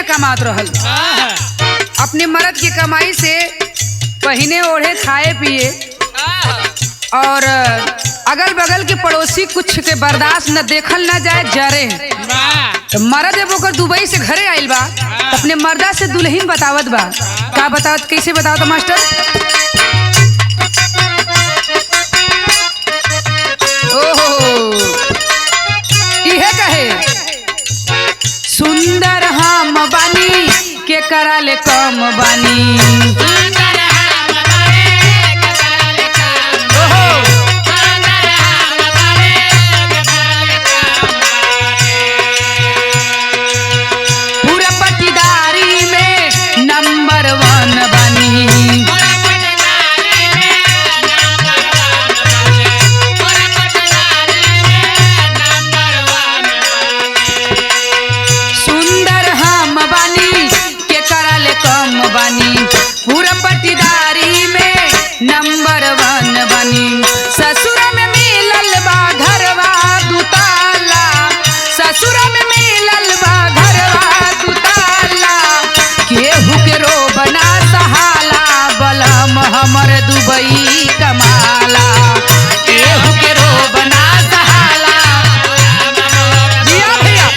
कमात रहल। अपने मर्द की कमाई से पहने ओढ़े खाए पिए और अगल बगल के पड़ोसी कुछ के बर्दाश्त न देखल न जाए जरे। तो मर्द जब ओकर दुबई से घरे आइल बा तो अपने मर्दा से दुल्हन बतावत बा। का बतावत, कैसे बतावत मास्टर? ओहो इहे कहे, सुंदर हम बानी के कराले कम बानी। पूरा पटीदारी में नंबर 1 बानी। बानी पूरा पटीदारी में नंबर 1 बानी। ससुर में मिलल बा घरवा दुताला, ससुर में मिलल बा घरवा दुताला। केहू के रो बना सहाला, बलम हमर दुबई कमाला। केहू के रो बना सहाला। जिया भैया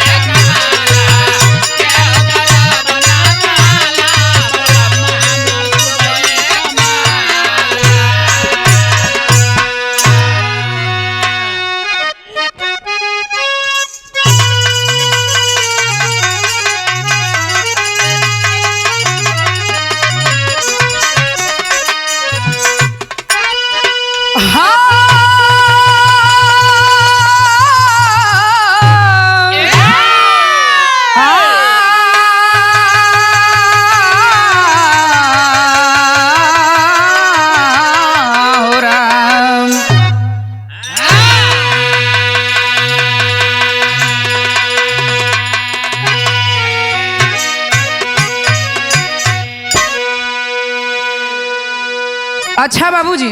अच्छा बाबूजी,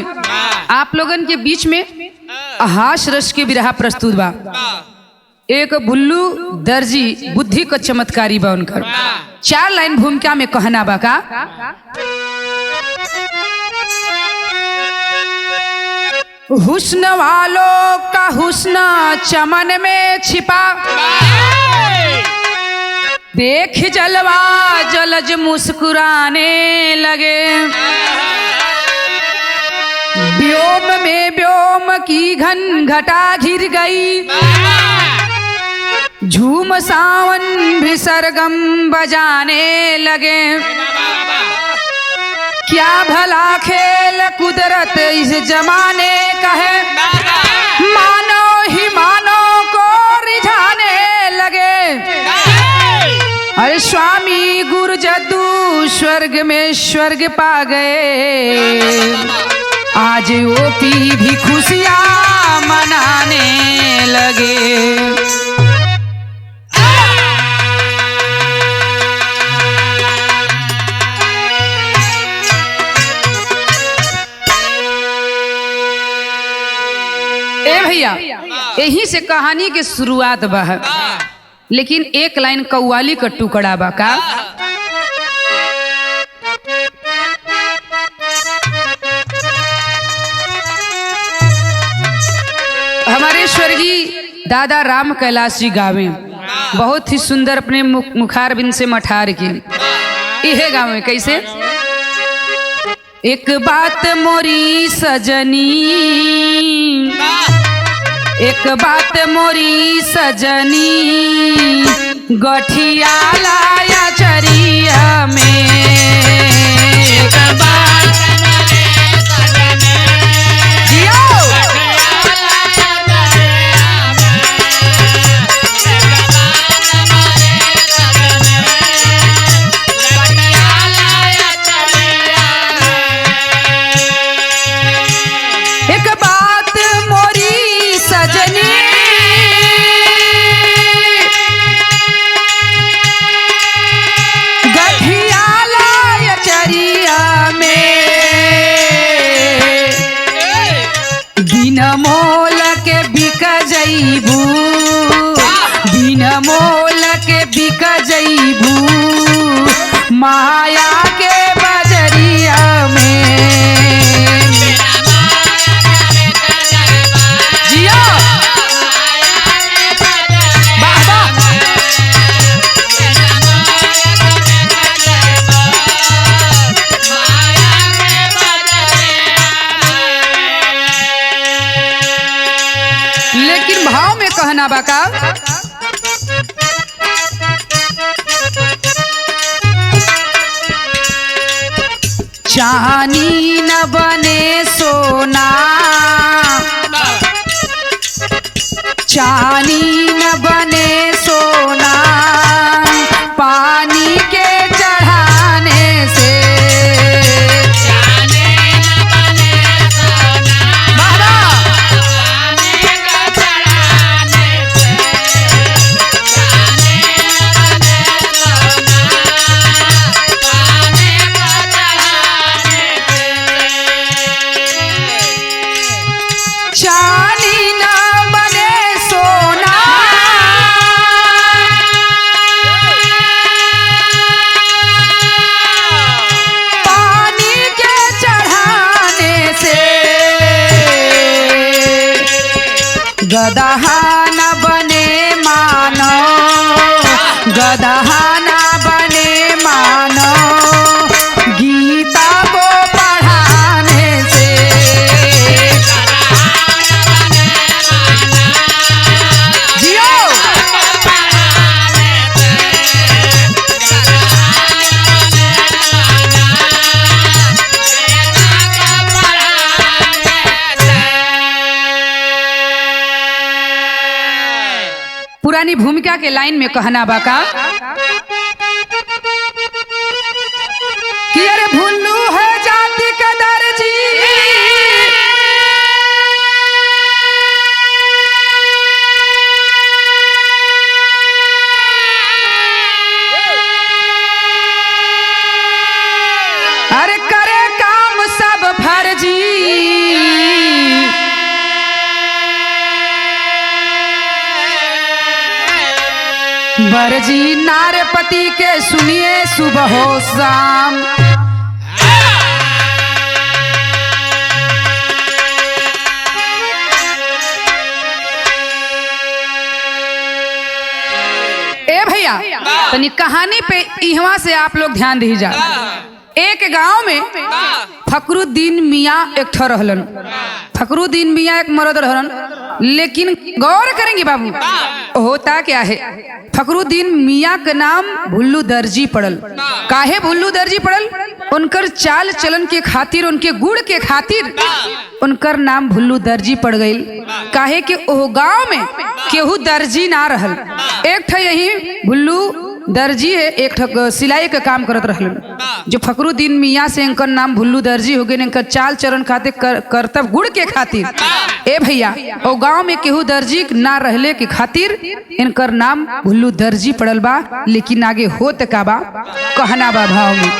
आप लोगन के बीच में हास रस के बिरहा प्रस्तुत बा। एक बुल्लू दर्जी बुद्धि को चमत्कारी बा उनकर। 4 लाइन भूमिका में कहना बा का। हुस्न वालों का हुस्न चमन में छिपा, देख जलवा जलज मुस्कुराने लगे। व्योम में व्योम की घन घटा घिर गई, झूम सावन भी सरगम बजाने लगे। क्या भला खेल कुदरत इस जमाने का है, मानो ही मानो को रिझाने लगे। अरे स्वामी गुरु जद्दू स्वर्ग में स्वर्ग पा गए, आज ओपी भी खुशियां मनाने लगे। ए भैया, यही से कहानी के शुरुआत बा, लेकिन एक लाइन कव्वाली का टुकड़ा बा का। हमारे स्वर्गीय दादा राम कैलाश जी गावे, बहुत ही सुंदर अपने मुखार बिन से मठार के इहे गावे। कैसे? एक बात मोरी सजनी, एक बात मोरी सजनी, गठिया लाया चरिया में। एक बात माया के बजरिया में। जियो वाह वाह। लेकिन भाव में कहना बाका चांदी न बने सोना, चांदी न बने सोना, पानी के चढ़ाने से। गदहा न बने मानो, गदहा न बने मानो, गीता को पढ़ाने से। जियो पुरानी भूमिका के लाइन में कहना बाका कि अरे भुल्लू है जाति का दर्जी, अरे करे काम सब फर्जी, बरजी नारपति के सुनिए सुबह हो शाम। ए भैया तनी कहानी पे इहवा से आप लोग ध्यान दीजिए। एक गांव में फकरुद्दीन मियाँ एक ठो रहलन। फकरुद्दीन मियाँ एक मर्द रहलन, लेकिन गौर करेंगे बाबू होता क्या है। फकरुद्दीन मियाँ का नाम भुल्लू दर्जी पड़ल। काहे भुल्लू दर्जी पड़ल? उनकर चाल चलन के खातिर, उनके गुण के खातिर उनकर नाम भुल्लू दर्जी पड़ गई। काहे कि ओह गांव में केहू दर्जी ना रहल। एक ठो यही भुल्लू दर्जी है, एक ठो सिलाई का काम करत रहलन। जो फकरुद्दीन मियाँ से इनकर नाम भुल्लू दर्जी हो गए। इनकर चाल चलन खातिर, कर्तव्य गुण के खातिर ए भैया ओ गांव में केहू दर्जी ना रहले के खातिर इनकर नाम भुल्लू दर्जी पड़ल बा। लेकिन आगे होत का बा कहना बा भाव में।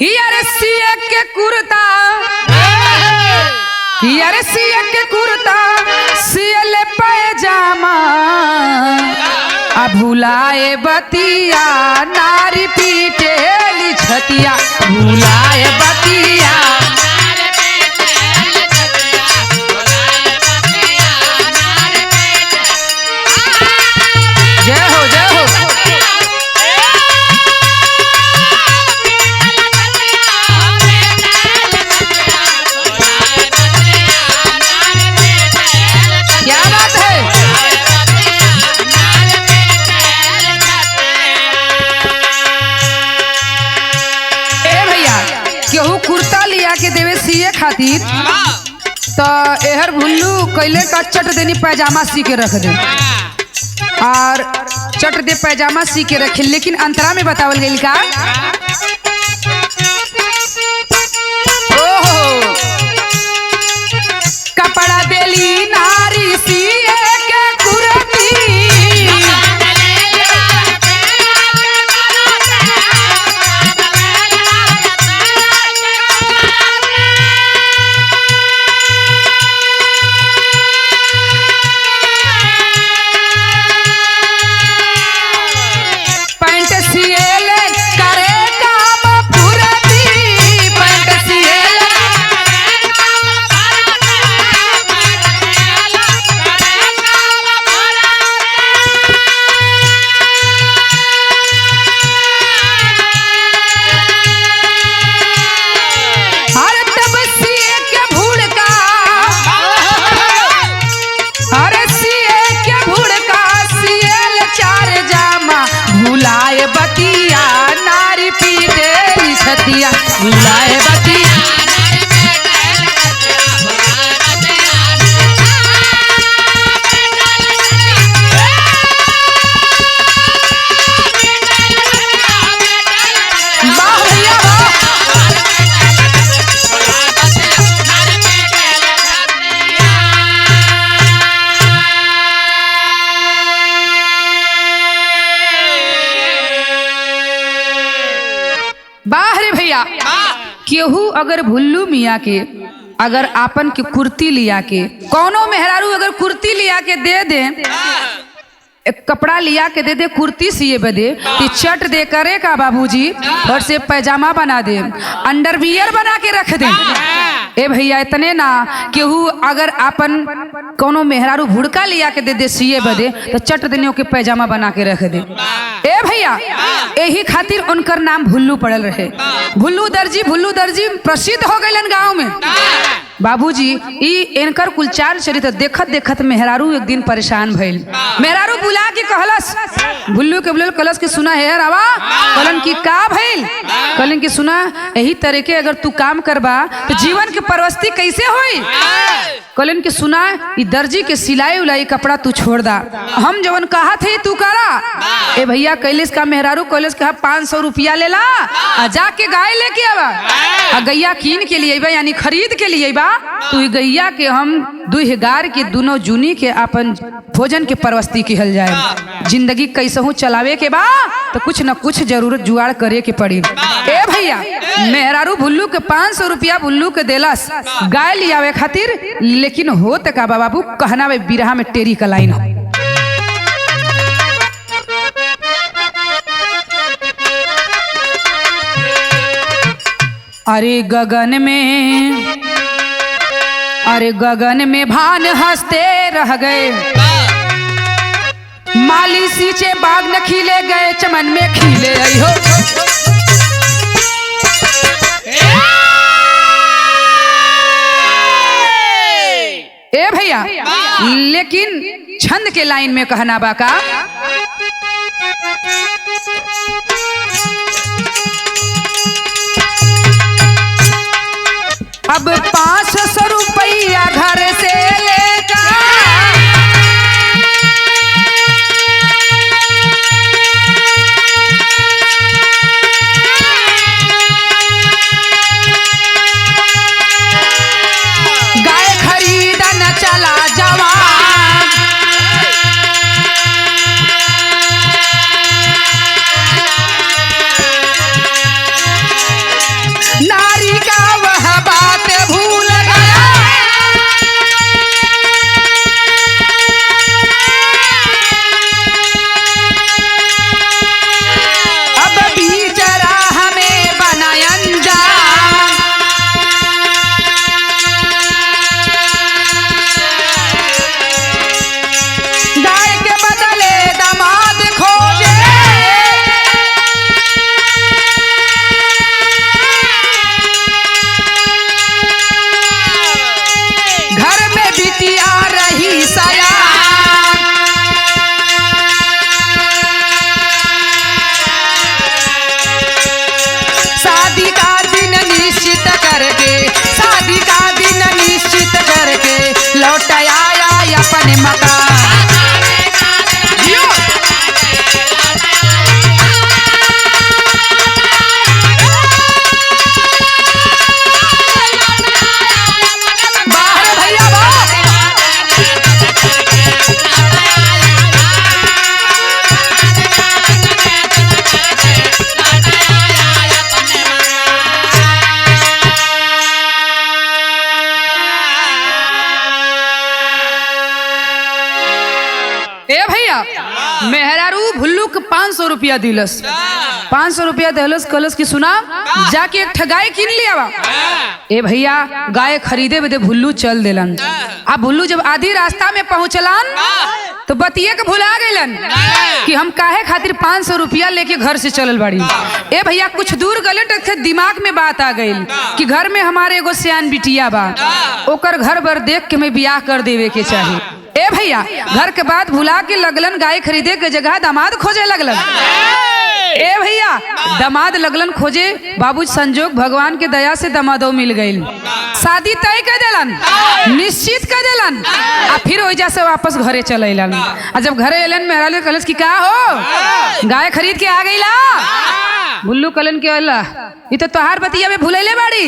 यार सिया के कुर्ता, यार सिया के कुर्ता, सियले पैजामा, आ भुलाए बतिया, नारी पीटेली छतिया, भुलाए बतिया। जय हो जय हो। क्या बात है। ए भैया केहू कुर्ता लिया के देवे सिए खातिर, तो एहर भुल्लू कैले का चट देनी पैजामा सी के रख दे, और चट दे पैजामा सी के रखे। लेकिन अंतरा में बतावल गई का ओहो कपड़ा देली नारी सिए के कुर्ती, भुलाए बतिया नारी पीटे छतिया भुलाए बतिया। बाहरे भैया केहू अगर भुल्लू मियाँ के अगर आपन के कुर्ती लिया के कौनो मेहरारू अगर कुर्ती लिया के दे दे एक कपड़ा लिया के दे दे कुर्ती सिए बदे तो चट दे करे का बाबूजी और से पैजामा बना दे अंडरवियर बना के रख दे। ए भैया इतने ना केहू अगर आपन कोनो मेहरारू भुड़का लिया के दे दे सिए बदे तो चट देने के पैजामा बना के रख दे। ए भैया यही खातिर उनकर नाम भुल्लू पड़ल रहे। भुल्लू दर्जी प्रसिद्ध हो गए गाँव में। बाबूजी इनकर कुल चाल चरित्र देखत देखत मेहरारू एक दिन परेशान भइल। मेहरारू बुला के कहलस भुल्लू के बुलल कलस के सुना है रावा कहलन की का भइल कहलन की सुना यही तरह के अगर तू काम करबा तो जीवन के परवस्ती कैसे होई। कहलन की सुना ई दर्जी के सिलाई उलाई कपड़ा तू छोड़ दा हम जवन कहा थे तू करा। ए भैया कैलिस का मेहरारू कैलिस कहा 500 रुपया ले ला आ जाके गाय लेके आवा आ गैया कीन के लिए बा यानी खरीद के लिए बा तू गैया के हम दुहगार के दोनों जूनी के अपन भोजन के परवस्ती कहल जाए। जिंदगी कैसहू चलावे के बा तो कुछ न कुछ जरूरत जुगाड़ करे के पड़ी। ए भैया मेहरारू भुल्लू के 500 रुपया भुल्लू के देलस गाय लियावे खातिर लेकिन हो का बाबू कहना वे बिरहा में टेरी का लाइन हो। अरे गगन में भान हंसते रह गए माली सींचे बाग न खिले गए चमन में खिले आई हो। ए भैया लेकिन छंद के लाइन में कहना बाका अब 500 रुपया घर से लेकर गाय खरीदन चला जवान नारी का वह बात भूल गया अब बेचारा हमें बनाया अनजान। गाय के बदले दामाद खोजे घर में बिटिया रही सया शादी का दिन निश्चित करके शादी का दिन निश्चित करके लौट आया अपने मकान। बाहर भैया ए भैया मेहरारू भुल्लू के 500 रुपया दिलस 500 रुपया दिलस कलस की सुना जाके एक ठगाई किन लिया बा। ए भैया गाय खरीदे बदे भुल्लू चल देलन। अब भुल्लू जब आधी रास्ता में पहुंचलन तो बतिये के भुला गइलन कि हम काहे खातिर 500 रुपया लेके घर से चलल बाड़ी। ए भैया कुछ दूर गले थे दिमाग में बात आ गई कि घर में हमारे एगो सियान बिटिया बा ओकर घर बर देख के मैं बियाह कर देवे के चाहिए। ए भैया घर के बाद भुला के लगलन गाय खरीदे के जगह दामाद खोजे लगलन। ए भैया दामाद लगलन खोजे, बाबू संजोग भगवान के दया से दामादो मिल गई, शादी तय कर देलन, निश्चित कर देलन। आ फिर वजह से वापस घरे चल अलन। आ जब घरे अलन मेहरारू कलश की का हो गाय खरीद के आ गई ला। भुल्लू कलन के अल्लाह ये तो तोहार बतिया में भूलैले बाड़ी।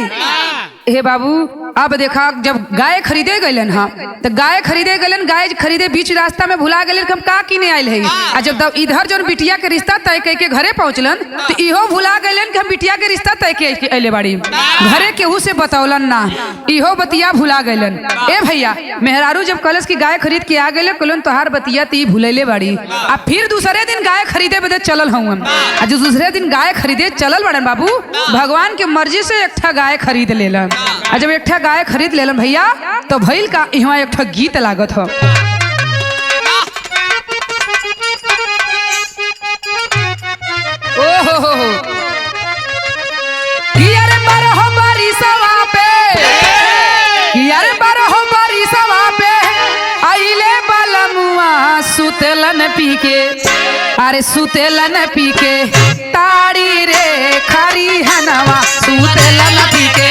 हे बाबू अब देखा जब गाय खरीदे गलन, हाँ तो गाय खरीदे गलन, गाय खरीदे बीच रास्ता में भुला गलन हम का किने आयल है। आ जब इधर जो बिटिया के रिश्ता तय करके घरे पहुंचलन तो इहो भुला गलन कि हम बिटिया के रिश्ता तय के अले बाड़ी, घरे केहू से बतौलन ना, इहो बतिया भुला गलन। ए भैया मेहरारू जब कलश की गाय खरीद के आ गए कलन तोहार बतिया ती भूलैले बाड़ी। आ फिर दूसरे दिन गाय खरीदे बदे चलल हूँ। आ जो दूसरे दिन गाय खरीदे चलल बड़न बाबू भगवान के मर्जी से एक ठा गाय खरीद लेलन। आ जब एक ठा गाय खरीद लेलन भैया तो भइल का यहाँ एक ठा गीत लागत हो। ओहो हो यार बारह बारी सवा पे, यार बारह बारी सवा पे आइले बलमुआ सुतेलन पी के, अरे सुतेलन पी के ताड़ी रे खरी हनवा सुतेलन पी के।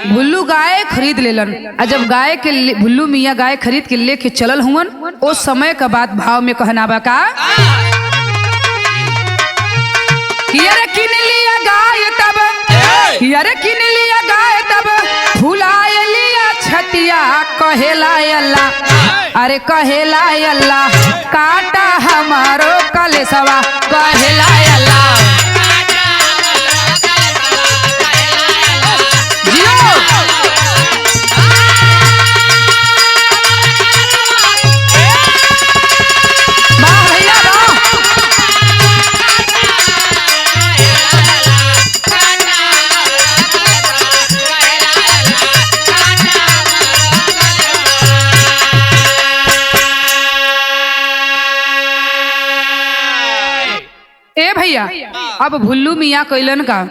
भुल्लू गाय खरीद लेलन। जब गाय के भुल्लू मियाँ गाय खरीद के लेके चलल हुवन उस समय का बात भाव में कहना बा का यारे किन लिया गाय तब, यारे किन लिया गाय तब भुलाए लिया छतिया कहेला अल्लाह, अरे कहेला अल्लाह काटा हमारो कलेसवा कहेला अल्लाह। भैया अब भुल्लू मियाँ कैलन का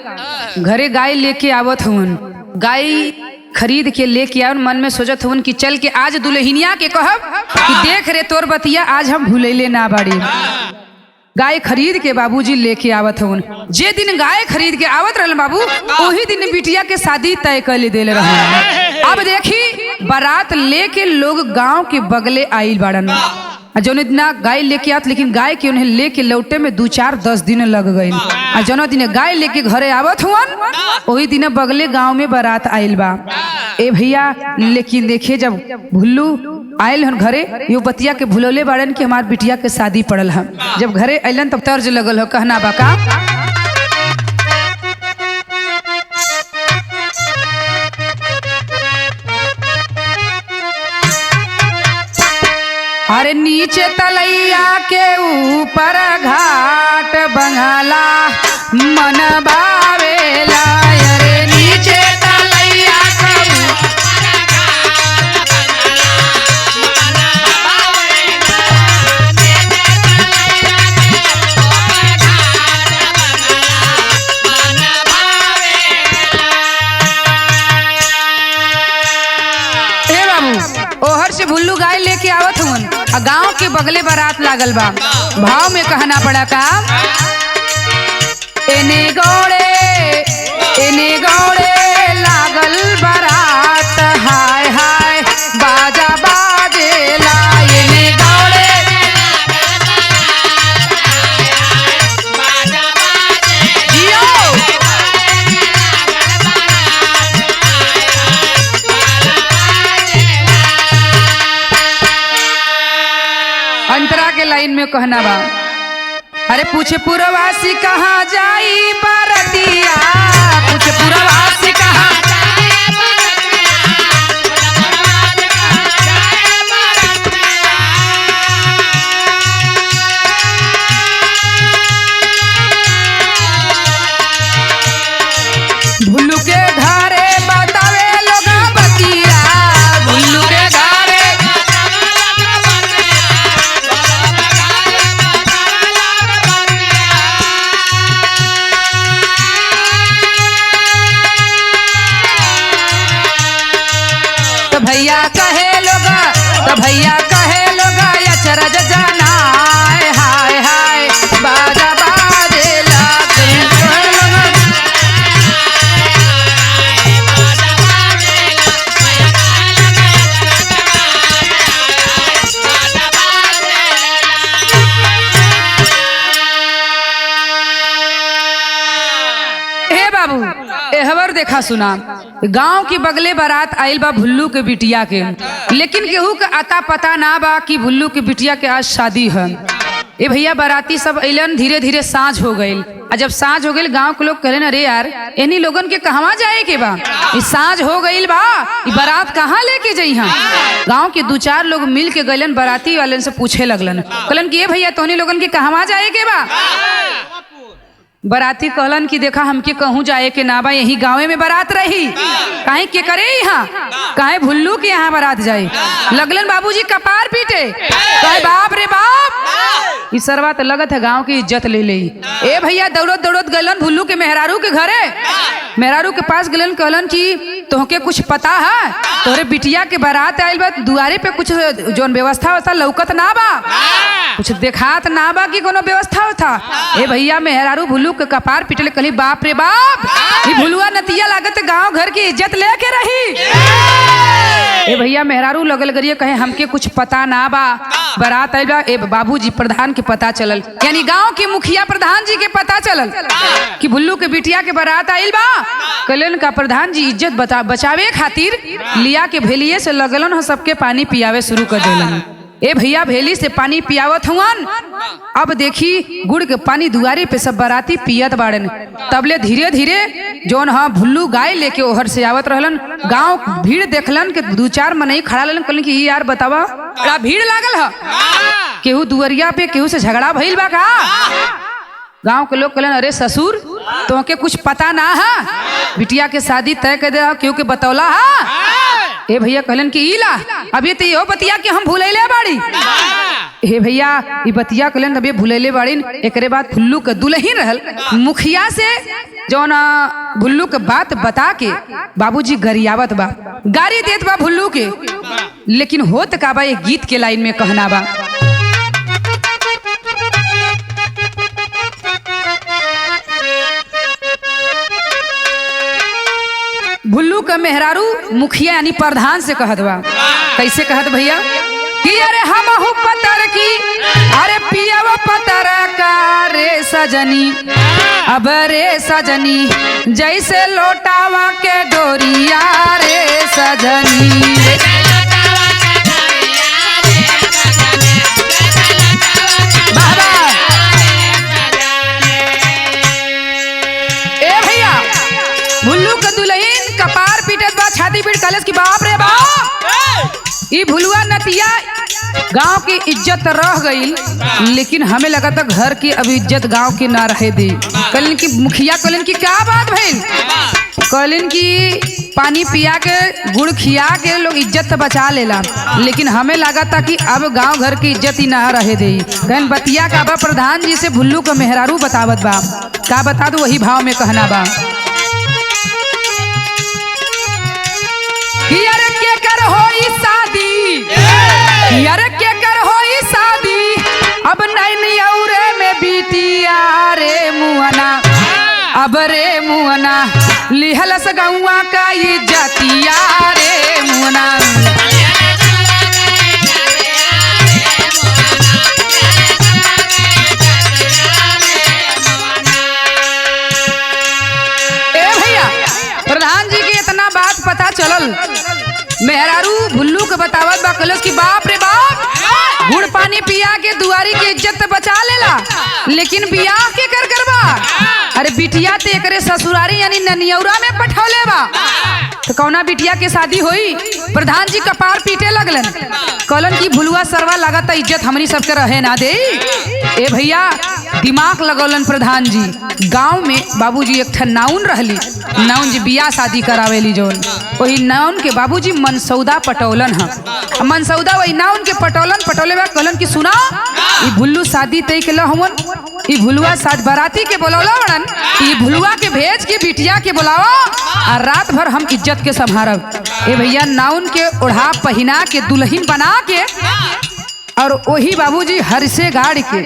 घरे गाय लेके आवत हुन, गाय खरीद के लेके आवन, मन में सोचत हुन कि चल के आज दुल्हनिया के कहब कि देख रे तोर बतिया आज हम भूलैले ना बाड़ी। गाय खरीद के बाबूजी लेके आवत हुन। जे दिन गाय खरीद के आवत रहल बाबू वही दिन बिटिया के शादी तय कर देले रहन। अब देखी बारात लेके लोग गांव के बगले आइल बाड़न। जौन इतना गाय लेके आत लेकिन गाय के उन्हें लेके लौटे में 2-4-10 दिन लग गए। आ जौन दिन गाय लेके घरे आवत हुअन वही दिन बगले गांव में बारात आइल बा। ए भैया लेकिन देखिए जब भुल्लू आयल हन घरे यो बतिया के भूलौले बाड़न कि हमार बिटिया के शादी पड़ल है। जब घरे अलन तब तर्ज लगल हो कहना बा का अरे नीचे तलैया के ऊपर घाट बंगाला मन बावेला, अरे नीचे तलैया के ऊपर घाट बंगाला मन बावेला। ए बाबू ओहर से भुल्लू गाय लेके आवत हुन, गांव के बगले बारात लागल बा। भाव में कहना पड़ा का एने गौड़े लागल बारात हाय हाय बाजा बाजेला, एने गौड़े अंतरा के लाइन में कहना बा अरे पूछे पुरवासी कहाँ जाई बारतिया, पूछे पुरवासी कहाँ देखा सुना, गांव की बगले बारात आइल बा भुल्लू के बिटिया के, लेकिन केहू के अता पता ना बा कि भुल्लू के बिटिया के आज शादी है। ए भैया बाराती सब अइलन, धीरे धीरे साँझ हो गई। और जब साँझ हो गई गांव के लोग कहले अरे यार इन्हीं लोगन के कहवा जाए के बा, साँझ हो गई बा, बारात कहाँ लेके जाइ। गांव के 2-4 लोग मिल के गलन, बाराती वाले से पूछे लगलन, कहलन कि ये भैया तोनी लोगन के कहवा जाए के बा। बाराती कहलन कि देखा हमके कहूँ जाए के ना बा, यही गाँव में बारात रही, काहे के करे यहाँ, काहे भुल्लू के यहाँ बारात जाए। लगलन बाबूजी कपार पीटे, कहे बाप रे बाप, इस सरवा तो लगत है गांव की इज्जत ले ले। ए भैया दौड़त दौड़त गलन भुल्लू के मेहरारू के घरे, मेहरारू के पास गलन, कहलन कि तोहके कुछ पता है, तोहरे बिटिया के बारात आइल बा, दुआरे पे कुछ जोन व्यवस्था होता लौकत ना बा, कुछ देखात ना बा कि कोनो व्यवस्था होता। ए भैया मेहरारू भुल्लू के कपार पिटले, कहली बाप रे बाप, ये भुलुआ नतिया लागत गांव घर की इज्जत लेके रही। ए भैया मेहरारू लगल गरिए, कहे हमके कुछ पता ना बा, बारात आइल बा। ए बाबूजी प्रधान के पता चलल, यानी गांव के मुखिया प्रधान जी के पता चलल कि भुल्लू के बिटिया के बारात आइल बा। कहलन का प्रधान जी इज्जत बचावे खातिर लिया के भेलिए से लगलन हो सबके पानी पियावे शुरू कर देलन। ए भैया भेली से पानी पियावत हुआन। अब देखी गुड़ के पानी दुआरे पे सब बाराती पियत बाड़न। तबले धीरे धीरे जोन हाँ भुल्लू गाय लेके ओहर से आवत रहलन। गांव भीड़ देखलन के 2-4 मनई खड़ा रहलन, कहलन कि यार बतावा बड़ा भीड़ लागल है, केहू दुआरिया पे केहू से झगड़ा भइल बा का। गांव के लोग कहलन अरे ससुर तोहके कुछ पता ना है, बिटिया के शादी तय कर दे, केहू के बतौला है। ए भैया कहलन कि इला अभी तो यो बतिया के हम भूलैले बाड़ी। हे भैया ई बतिया कहलन अभी भूलैले बाड़ी। एकरे बाद भुल्लू के दुल्हन रहल, मुखिया से जौन भुल्लू के बात बता के बाबूजी गरियावत बा, गाड़ी देत बा भुल्लू के। लेकिन होत का बा, एक गीत के लाइन में कहना बा, भुल्लू का मेहरारू मुखिया यानी प्रधान से कहत बा। कैसे कहत भैया कि अरे हम पतर की अरे पिया पतर का रे सजनी, अब रे सजनी जैसे लोटावा के डोरिया रे सजनी। ए भैया भुल्लू का दुल्हन कपार पीटत बा, छाती पीट कलस की बाप रे बाप, ई भुलुआ नतिया गांव की इज्जत रह गई, लेकिन हमें लगा था घर की अब इज्जत गांव की ना रहे दी। कहलन की मुखिया कहलन की क्या बात भइल, कहलन की पानी पिया के गुड़ खिया के लोग इज्जत तो बचा लेला, लेकिन हमें लगा था कि अब गांव घर की इज्जत ही ना रहे दी। कहन बतिया का बा प्रधान जी से भुल्लू का मेहरारू बतावत बा, का बता दो वही भाव में कहना बा, यार के कर होई शादी, यार के कर होई शादी, अब नहीं औरे में बिटिया रे मुहना, अब रे मुहना लिहलस गौआ का इज्जतिया रे मुहना। ए भैया प्रधान जी की इतना बात पता चलल, मेहरारू भुल्लू के बतावत बा, कहलस कि बाप रे बाप, गुड़ पानी पिया के दुआरी की इज्जत बचा लेला, लेकिन बियाह के कर करबा, अरे बिटिया ते एकरे ससुरारी यानी ननियौरा में पठौले बा, तो कौना बिटिया के शादी होई। प्रधान जी कपार पीटे लगलन, कहलन की भुलुआ सरवा लागत इज्जत हमनी सबके रहे ना दे। ए भैया दिमाग लगौलन प्रधान जी, गांव में बाबूजी एक ठन नाउन रहली, नाउन जी बियाह शादी करावेली जोन, वही नाउन के बाबूजी मनसौदा पटौलन है। मनसौदा वही नाउन के पटौले बा, कहलन की सुना ई भुल्लू शादी तय के लहवन, ई भुलुआ साज बाराती के बोलौला बड़न, ई भुलुआ के भेज के बिटिया के बुलावा और रात भर हम इज्जत के संभारब। ए भैया नाउन के ओढ़ा पहिना के दुल्हन बना के और वही बाबूजी हरसे गाड़ के,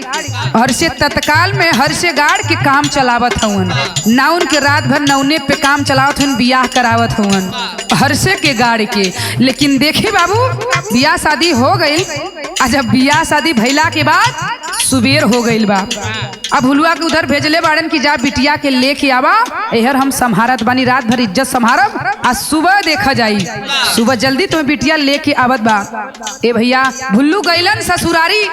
हरसे तत्काल में हरसे गाड़ के काम चलावत हवन, नाउन के रात भर नौने पे काम चलावत हवन, बियाह करावत हवन हरसे के गाड़ के। लेकिन देखे बाबू बियाह शादी हो गई, जब बियाह शादी भइला के बाद सुबेर हो गईल बा। अब भुलुआ के उधर भेजले बाड़न कि जा बिटिया के लेके आवा, एहर हम संभारत बानी, रात भर इज्जत संभारब, आज सुबह देखा जाई, सुबह जल्दी तुम्हें बिटिया लेके आवत बा। ए भैया भुल्लू गईलन ससुरारी,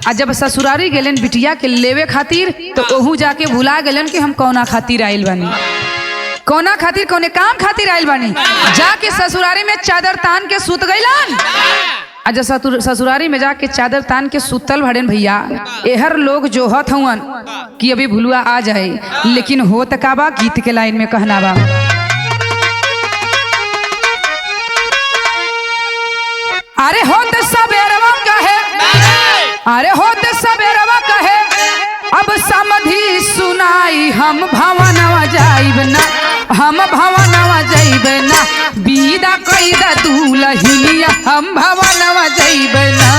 आ जब ससुरारी गेलन बिटिया के लेवे खातिर तो ओहू जाके भुला गेलन कि हम कौना खातिर आइल बानी, कौना खातिर कौने काम खातिर आइल बानी। जाके ससुरारी में चादर तान के सुत गईलन। आज ससुरारी में जाके चादर तान के सुतल भड़न भैया, एहर लोग जोहत हवन कि अभी भुलुआ आ जाए, लेकिन होत का बा, गीत के लाइन में कहना बा, अरे होत सबेरवा कहे, अरे होत सबेरवा कहे, अब समधी सुनाई हम भवनवा जाइब ना, हम भवनवा जाइब ना, बीदा कईदा दुलहिनिया हम भवनवा जाइब ना।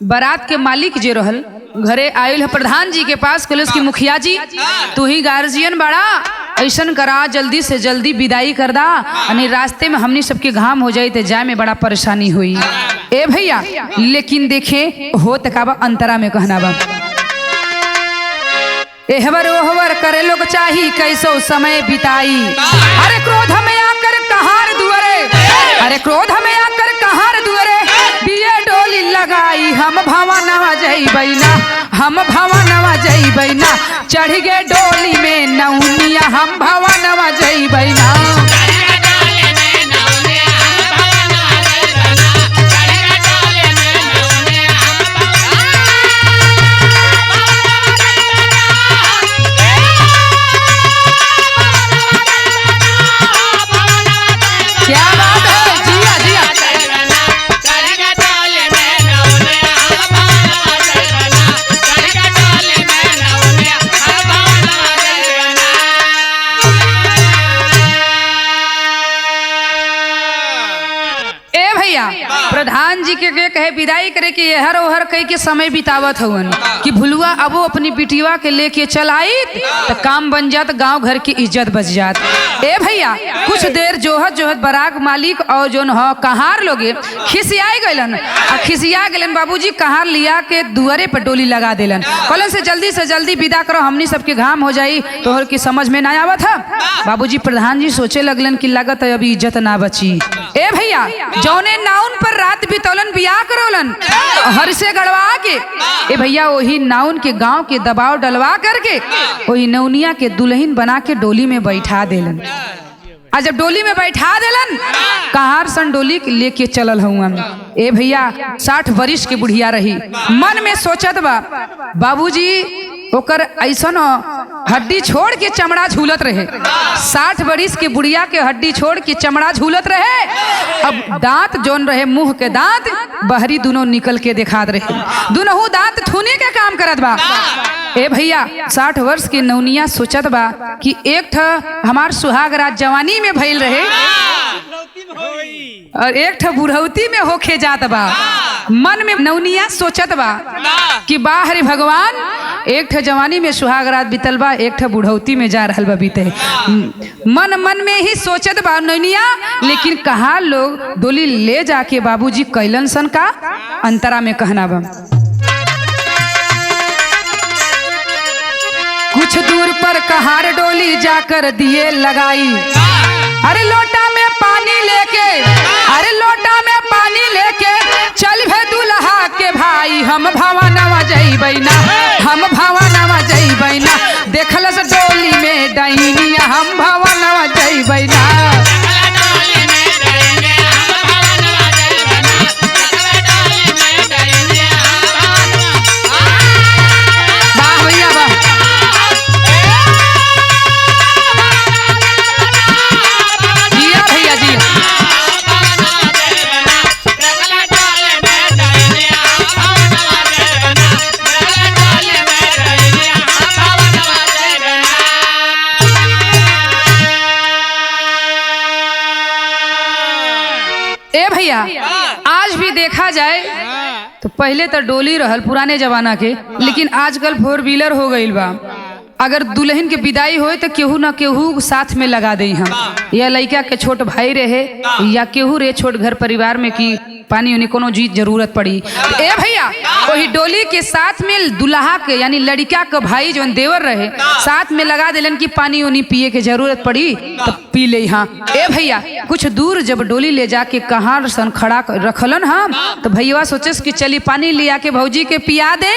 बारात के मालिक जे रहल घरे आयल है प्रधान जी के पास, कलस की मुखिया जी तू ही गार्जियन बड़ा, ऐसन करा जल्दी से जल्दी विदाई कर दा, यानी रास्ते में हमनी सबके घाम हो जाए तो जाए में बड़ा परेशानी हुई। ए भैया लेकिन देखे हो तकाबा अंतरा में कहना बा, एहवर ओहवर करे लोग चाही कैसो समय बिताई, अरे क्रोध में आकर कहार दुअरे, अरे क्रोध में आकर कहार दुअरे, दिए डोली लगाई हम भवनवा जइबै ना, हम भवनवा जइबै ना, चढ़ गे डोली में नौनिया हम भवनवा जइबै ना। प्रधान जी के कहे विदाई करे कि हर ओहर कह के समय बितावत हवन कि भुलुआ अबो अपनी बिटिया के लेके चल आई तो काम बन जात, गांव घर की इज्जत बच जात। ए भैया कुछ देर जोहत जोहत बराक मालिक और जोन हो कहार लोगे खिसियाई गलन, आ खिसिया गलन बाबूजी कहार लिया के दुआरे पर डोली लगा देलन, कहलन से जल्दी विदा करो, हमनी सबके घाम हो जाई, तोहर की समझ में ना आवत है। बाबूजी प्रधान जी सोचे लगलन कि लागत है अभी इज्जत ना बची। ए भैया जौने नाउन पर रात बितौलन बियाह करोलन हर से गड़वा के, ए भैया वही नाउन के गांव के दबाव डलवा करके वही नौनिया के दुल्हन बना के डोली में बैठा देलन। आज जब डोली में बैठा देलन कहार सन डोली लेके चलल हूँ हम। ए भैया 60 वर्ष की बुढ़िया रही, मन में सोचत बा बाबूजी ओकर ऐसन हड्डी छोड़ के चमड़ा झूलत रहे, 60 वर्ष के बुढ़िया के हड्डी छोड़ के चमड़ा झूलत रहे, अब दांत जोन रहे मुंह के दांत बहरी दोनों निकल के दिखात रहे, दोनों दांत थूने के काम करत बा। ए भैया 60 वर्ष के नौनिया सोचत बा कि एक ठा हमार सुहाग रात जवानी में भइल रहे और एक ठा बुढ़ौती में होके जात बा। मन में नौनिया सोचत बा कि बाहरी भगवान एक ठा जवानी में सुहाग रात बीतल बा, एक ठा बुढ़ौती में जा रहल बा बीते। मन में ही सोचत बा नौनिया, लेकिन कहा लोग डोली ले जाके बाबूजी कैलन सन का अंतरा में कहना बा। कुछ दूर पर कहार डोली जाकर दिए लगाई, अरे लोटा में पानी लेके, अरे लोटा में पानी लेके चल भे दुल्हा के भाई, हम भवनवा जइबै ना, हम भवनवा जइबै ना, देखल से डोली में डैनिया हम भवनवा जइबै ना। जिया भैया जिया। ए भैया आज भी देखा जाए तो पहले तो डोली रहल पुराने जमाना के, लेकिन आजकल 4 व्हीलर हो गईल बा। अगर दुल्हन के विदाई होए तो केहू ना केहू साथ में लगा दे हम, या लड़का के छोट भाई रहे या केहू रे छोट घर परिवार में की पानी उन्हें कोनो चीज जरूरत पड़ी। ए भैया वही डोली के साथ में दुल्हा के यानी लड़का के भाई जो देवर रहे साथ में लगा दिलन कि पानी उन्हीं पिए के जरूरत पड़ी तो पी ले। हाँ ए भैया कुछ दूर जब डोली ले जाके कहार सन खड़ा रखलन हम तो भैया सोचे कि चली पानी ले आके भौजी के पिया दे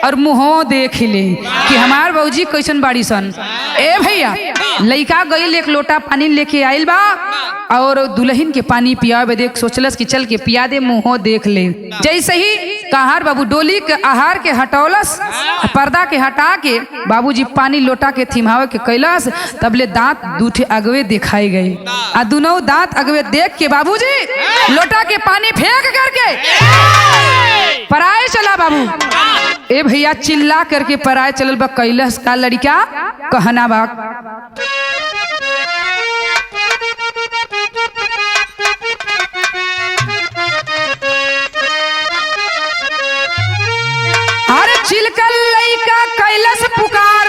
और मुँह देख ले कि हमार भौजी कैसन बाड़ी सन। ए भैया लड़का गईल एक लोटा पानी लेके आइल बा और दुल्हन के पानी पियावे देख सोचलस कि चल के पिया दे मुँह देख ले। जैसे ही कहार बाबू डोली के आहार के हटौलस पर्दा के हटा के बाबूजी पानी लोटा के थिमावे के कैलस, तबले दांत दूठे अगवे दिखाई गई आ दोनों दांत अगवे देख के बाबूजी लोटा के पानी फेंक करके पराए चला बाबू। ए भैया चिल्ला करके पराए चलल बा। कैलस का लड़का कहना बा अरे चिलकल लइका कैलस पुकार,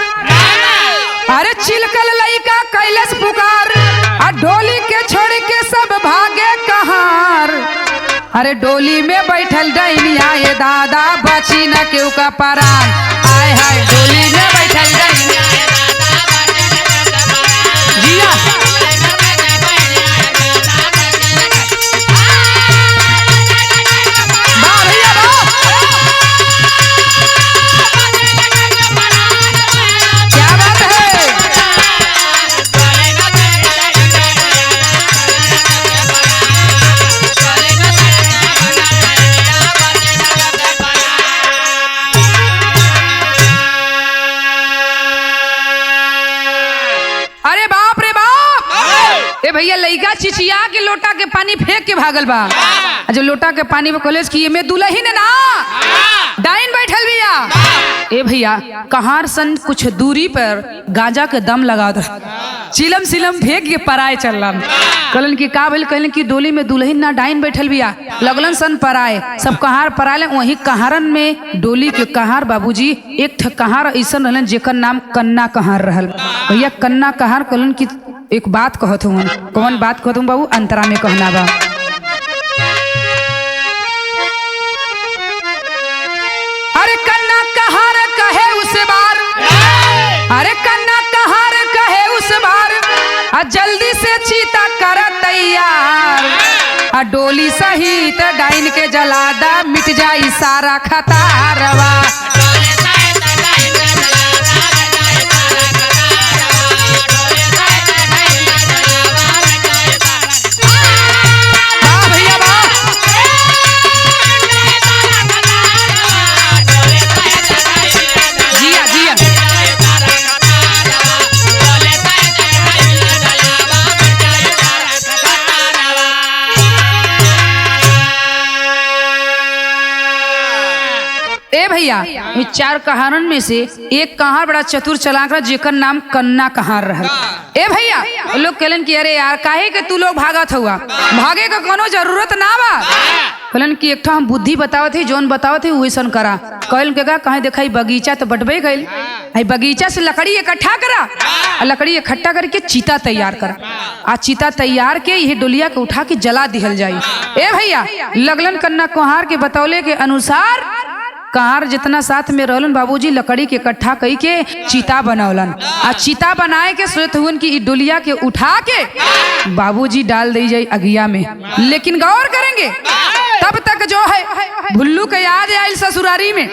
अरे चिलकल लइका कैलस पुकार आ डोली के छोड़ के सब भागे कहार। अरे डोली में बैठल डैनिया ये दादा बची न केहू का परान। आय हाय डोली में बैठल डैनिया जिया भैया लइका चिचिया के लोटा के पानी फेंक के भागल बा। जो लोटा के पानी में कॉलेज की में दुल्हन ना डाइन बैठल बिया। ए भैया कहार सन कुछ दूरी पर गांजा के दम लगा दो चिलम सिलम फेंक के पराए चललन। कहलन कि का भइल, कहलन कि डोली में दुल्हन ना डाइन बैठल बिया। लगलन सन पराए सब कहार पराले। वही कहारन में डोली के कहार बाबूजी एक ठ कहार ऐसन रहलन जेकर नाम कन्ना कहार रहल। भैया कन्ना कहार कहलन कि एक बात कहत हूँ। कौन बात कहत हूँ बाबू, अंतरा में कहना बा। अरे कन्ना कहार कहे उस बार, अरे कन्ना कहार कहे उस बार आ जल्दी से चीता कर तैयार आ डोली सहित डाइन के जलादा मिट जाई सारा खतारवा। भैया ये 4 कहारन में से एक कहार बड़ा चतुर चलाक रहा जेकर नाम कन्ना कहार रहल। ए भैया लोग कहलन कि अरे यार काहे के तू लोग भागत हुआ, भागे का कोनो जरूरत ना बा। कहलन कि एक हम बुद्धि बतावत थी जोन बतावत थी वैसन करा। कहलन के का कहे देखा बगीचा तो बटबे गइल, बगीचा से लकड़ी इकट्ठा करा, लकड़ी इकट्ठा करके चीता तैयार करा आ चीता तैयार के यह डोलिया के उठा के जला दिहल जाई। ए भैया लगलन कन्ना कहार के बतौले के अनुसार कहार जितना साथ में रहलन बाबूजी लकड़ी के इकट्ठा कई के चीता बनौलन आ चीता बनाए के सोचत हुन कि डोलिया के उठा के बाबूजी डाल दी जाई अगिया में। लेकिन गौर करेंगे तब तक जो है भुल्लू के याद आयल ससुरारी में।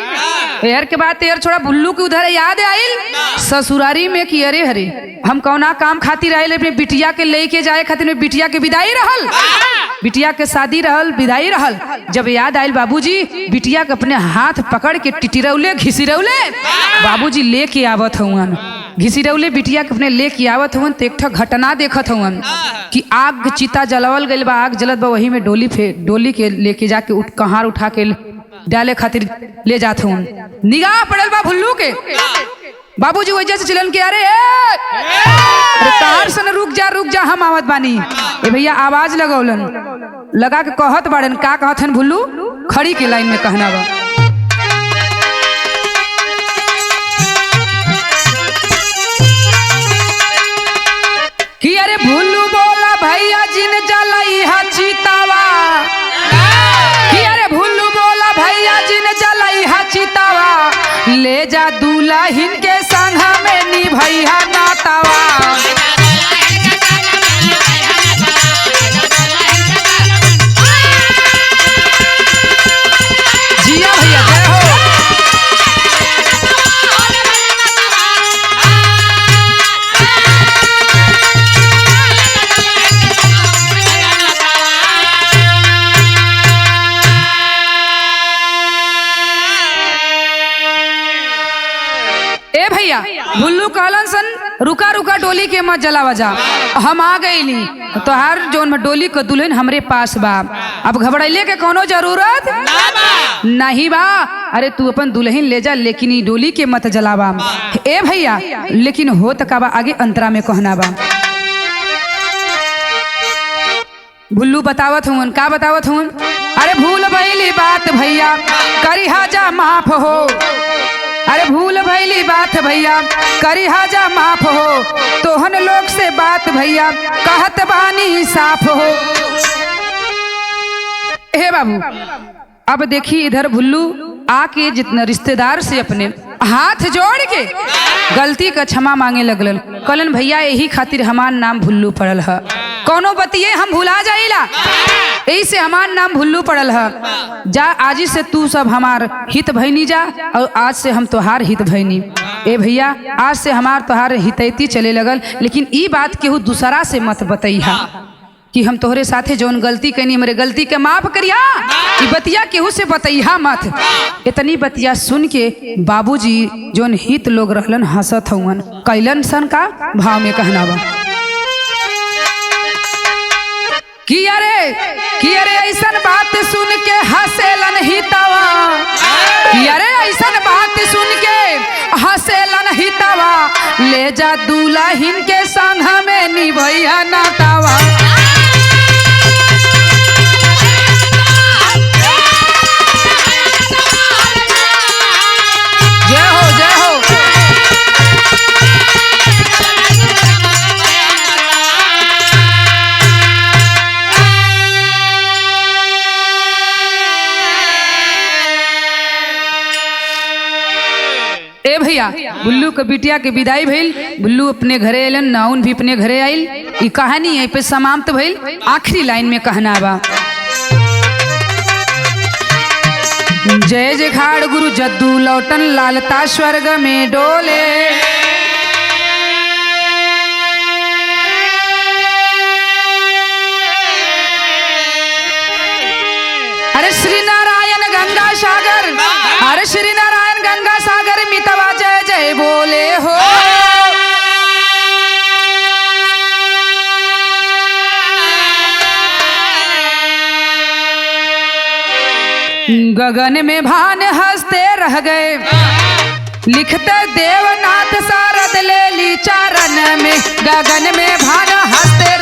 यार के बाद यार छोड़ा भुल्लू के उधर याद आयल ससुरारी में कि अरे हरे हम कौना काम खातिर आयल अपने बिटिया के लेके जाए खातिर बिटिया के विदाई रहल, बिटिया के शादी रहल विदाई रहल। जब याद आयल बाबूजी बिटिया के अपने हाथ पकड़ के टिटिरौले घिसिरौले बाबूजी लेके आवत हुन, घिसिरौले बिटिया के अपने लेके आवत हुन। तो एक ठो घटना देखत हुन कि आग चिता जलावल गइल बा, आग जलत बा, वही में डोली के लेके जाके कहार उठा के डाले खातिर ले जात हुन। निगाह पड़ल बा भुल्लू के, बाबूजी वजह से चिलन के अरे कहार सन रुक जा हम आवत बानी। ए भैया आवाज लगौलन लगा के कहत बाड़न। का कहत हन भुल्लू? खड़ी के लाइन में कहना बा। कि अरे भुल्लू बोला भैया जिन जलाई हा चितावा। कि अरे भुल्लू बोला भैया जिन जलाई हा चितावा, ले जा दुल्हन के संग में निभैया नातावा। जिया भैया जय हो। ए भैया भुल्लू कहलन सन रुका रुका डोली के मत जलावा जा, हम आ गईली तोहार जोन में डोली को दुल्हन हमरे पास बा, अब घबराइले के कोनो जरूरत नहीं बा। अरे तू अपन दुल्हन ले जा लेकिन ई डोली के मत जलावा। ए भैया लेकिन हो त का बा आगे अंतरा में कहना बा। भुल्लू बतावत हूँ का बतावत हूँ? अरे भूल भइली बात भैया करी हाजा माफ हो। अरे भूल भइली बात भैया करी हाजा माफ हो, तोहन लोग से बात भैया कहत बानी साफ हो। हे बाबू अब देखी इधर भुल्लू आके जितना रिश्तेदार से अपने हाथ जोड़ के गलती का क्षमा मांगे लगलन। कहलन भैया यही खातिर हमार नाम भुल्लू पड़ल है, कोनो बतिये हम भुला जाइला यही से हमार नाम भुल्लू पड़ल है। जा आज से तू सब हमार हित भैनी जा और आज से हम तोहार हित भैनी। ए भैया आज से हमार तोहार हितैती चले लगल, लेकिन ई बात केहू दूसरा से मत बतैहा कि हम तोहरे साथे जौन गलती कैनी हमरे गलती के माफ करिया। ई बतिया केहू से बतैहा मत। इतनी बतिया सुन के बाबूजी जौन हित लोग रहलन हंसत हवन। कैलन सन का भाव में कहना बा कि अरे ऐसन बात सुन के हंसेलन हितवा। कि अरे ऐसन बात सुन के हंसेलन हितवा, ले जा दुल्हन के संग में निभैया नातावा। जय हो जय हो। ए भैया भुल्लू के बिटिया के विदाई भइल, भुल्लू अपने घरे अलन, नाउन भी अपने घरे आइल। ई कहानी यहीं पे समाप्त भइल। आखिरी लाइन में कहना बा जय जयखाड़ गुरु जद्दू लौटन लालता स्वर्ग में डोले। अरे श्री नारायण गंगा सागर, अरे श्री नारायण गंगा सागर मितवा जय जय बोले हो। गगन में भान हंसते रह गए, लिखते देवनाथ सारद ले ली चारण में। गगन में भान हंसते